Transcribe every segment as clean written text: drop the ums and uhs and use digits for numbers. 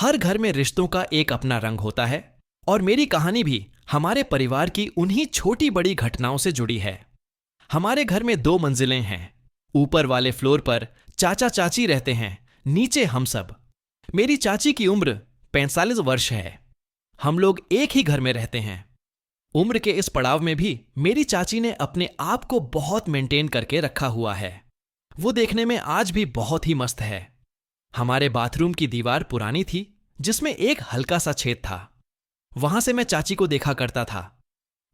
हर घर में रिश्तों का एक अपना रंग होता है और मेरी कहानी भी हमारे परिवार की उन्हीं छोटी बड़ी घटनाओं से जुड़ी है। हमारे घर में 2 मंजिलें हैं। ऊपर वाले फ्लोर पर चाचा चाची रहते हैं, नीचे हम सब। मेरी चाची की उम्र 45 वर्ष है। हम लोग एक ही घर में रहते हैं। उम्र के इस पड़ाव में भी मेरी चाची ने अपने आप को बहुत मेंटेन करके रखा हुआ है। वो देखने में आज भी बहुत ही मस्त है। हमारे बाथरूम की दीवार पुरानी थी, जिसमें एक हल्का सा छेद था। वहां से मैं चाची को देखा करता था।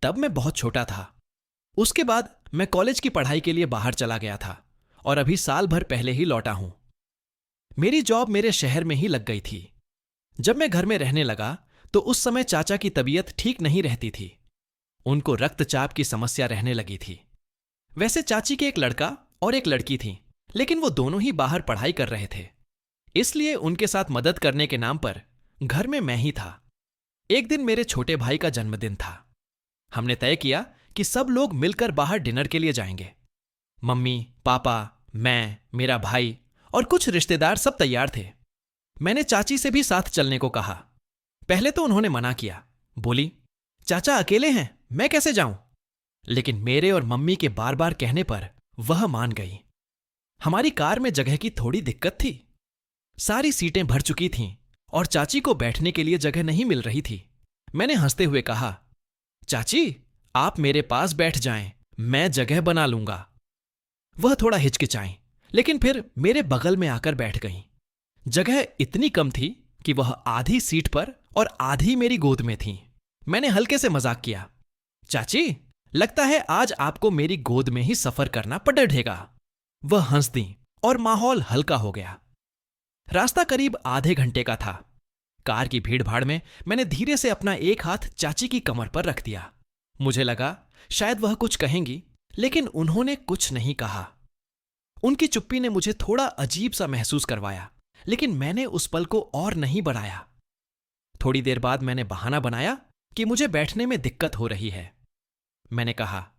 तब मैं बहुत छोटा था। उसके बाद मैं कॉलेज की पढ़ाई के लिए बाहर चला गया था और अभी साल भर पहले ही लौटा हूं। मेरी जॉब मेरे शहर में ही लग गई थी। जब मैं घर में रहने लगा तो उस समय चाचा की तबीयत ठीक नहीं रहती थी। उनको रक्तचाप की समस्या रहने लगी थी। वैसे चाची के एक लड़का और एक लड़की थी, लेकिन वो दोनों ही बाहर पढ़ाई कर रहे थे। इसलिए उनके साथ मदद करने के नाम पर घर में मैं ही था। एक दिन मेरे छोटे भाई का जन्मदिन था। हमने तय किया कि सब लोग मिलकर बाहर डिनर के लिए जाएंगे। मम्मी, पापा, मैं, मेरा भाई और कुछ रिश्तेदार सब तैयार थे। मैंने चाची से भी साथ चलने को कहा। पहले तो उन्होंने मना किया। बोली, चाचा अकेले हैं, मैं कैसे जाऊं? लेकिन मेरे और मम्मी के बार बार कहने पर वह मान गई। हमारी कार में जगह की थोड़ी दिक्कत थी। सारी सीटें भर चुकी थीं और चाची को बैठने के लिए जगह नहीं मिल रही थी। मैंने हंसते हुए कहा, चाची, आप मेरे पास बैठ जाएं, मैं जगह बना लूंगा। वह थोड़ा हिचकिचाईं, लेकिन फिर मेरे बगल में आकर बैठ गईं। जगह इतनी कम थी कि वह आधी सीट पर और आधी मेरी गोद में थीं। मैंने हल्के से मजाक किया, चाची, लगता है आज आपको मेरी गोद में ही सफर करना पड़ेगा। वह हंस दी और माहौल हल्का हो गया। रास्ता करीब आधे घंटे का था। कार की भीड़-भाड़ में मैंने धीरे से अपना एक हाथ चाची की कमर पर रख दिया। मुझे लगा शायद वह कुछ कहेंगी, लेकिन उन्होंने कुछ नहीं कहा। उनकी चुप्पी ने मुझे थोड़ा अजीब सा महसूस करवाया, लेकिन मैंने उस पल को और नहीं बढ़ाया। थोड़ी देर बाद मैंने बहाना बनाया कि मुझे बैठने में दिक्कत हो रही है। मैंने कहा,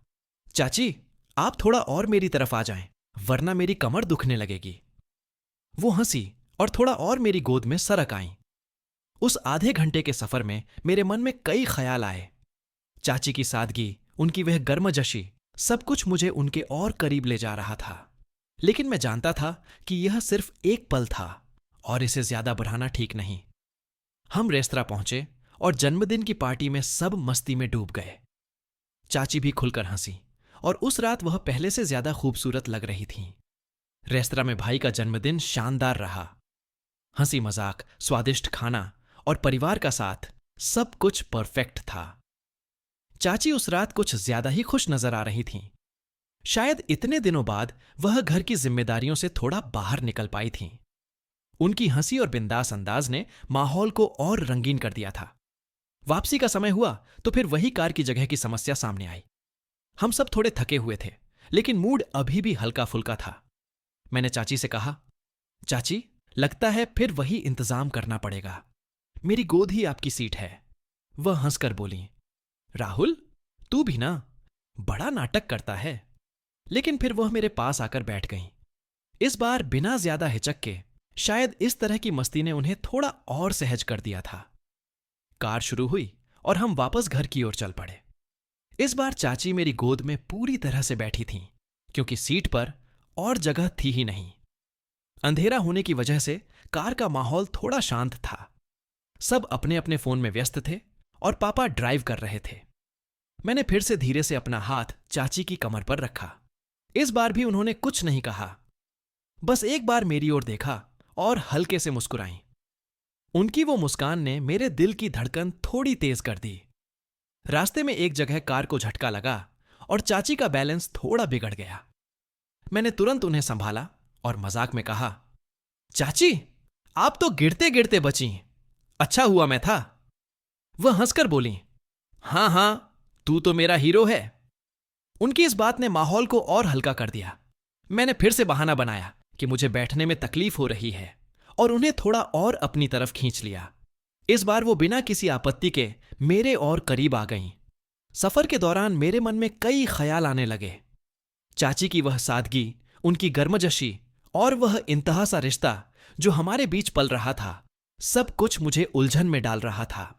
चाची, आप थोड़ा और मेरी तरफ आ जाएं, वरना मेरी कमर दुखने लगेगी। वो हंसी और थोड़ा और मेरी गोद में सरक आईं। उस आधे घंटे के सफर में मेरे मन में कई ख्याल आए। चाची की सादगी, उनकी वह गर्मजोशी, सब कुछ मुझे उनके और करीब ले जा रहा था। लेकिन मैं जानता था कि यह सिर्फ एक पल था और इसे ज्यादा बढ़ाना ठीक नहीं। हम रेस्तरां पहुंचे और जन्मदिन की पार्टी में सब मस्ती में डूब गए। चाची भी खुलकर हंसी और उस रात वह पहले से ज्यादा खूबसूरत लग रही थीं। रेस्तरां में भाई का जन्मदिन शानदार रहा। हंसी मजाक, स्वादिष्ट खाना और परिवार का साथ, सब कुछ परफेक्ट था। चाची उस रात कुछ ज्यादा ही खुश नजर आ रही थीं। शायद इतने दिनों बाद वह घर की जिम्मेदारियों से थोड़ा बाहर निकल पाई थीं। उनकी हंसी और बिंदास अंदाज ने माहौल को और रंगीन कर दिया था। वापसी का समय हुआ तो फिर वही कार की जगह की समस्या सामने आई। हम सब थोड़े थके हुए थे, लेकिन मूड अभी भी हल्का फुल्का था। मैंने चाची से कहा, चाची, लगता है फिर वही इंतजाम करना पड़ेगा। मेरी गोद ही आपकी सीट है। वह हंसकर बोली, राहुल, तू भी ना बड़ा नाटक करता है। लेकिन फिर वह मेरे पास आकर बैठ गईं। इस बार बिना ज्यादा हिचक के। शायद इस तरह की मस्ती ने उन्हें थोड़ा और सहज कर दिया था। कार शुरू हुई और हम वापस घर की ओर चल पड़े। इस बार चाची मेरी गोद में पूरी तरह से बैठी थीं, क्योंकि सीट पर और जगह थी ही नहीं। अंधेरा होने की वजह से कार का माहौल थोड़ा शांत था। सब अपने अपने फोन में व्यस्त थे और पापा ड्राइव कर रहे थे। मैंने फिर से धीरे से अपना हाथ चाची की कमर पर रखा। इस बार भी उन्होंने कुछ नहीं कहा, बस एक बार मेरी ओर देखा और हल्के से मुस्कुराईं। उनकी वो मुस्कान ने मेरे दिल की धड़कन थोड़ी तेज कर दी। रास्ते में एक जगह कार को झटका लगा और चाची का बैलेंस थोड़ा बिगड़ गया। मैंने तुरंत उन्हें संभाला और मजाक में कहा, चाची, आप तो गिरते गिरते बची। अच्छा हुआ मैं था। वह हंसकर बोली, हां हां, तू तो मेरा हीरो है। उनकी इस बात ने माहौल को और हल्का कर दिया। मैंने फिर से बहाना बनाया कि मुझे बैठने में तकलीफ हो रही है और उन्हें थोड़ा और अपनी तरफ खींच लिया। इस बार वो बिना किसी आपत्ति के मेरे और करीब आ गईं। सफर के दौरान मेरे मन में कई ख्याल आने लगे। चाची की वह सादगी, उनकी गर्मजोशी और वह इंतहा सा रिश्ता जो हमारे बीच पल रहा था, सब कुछ मुझे उलझन में डाल रहा था।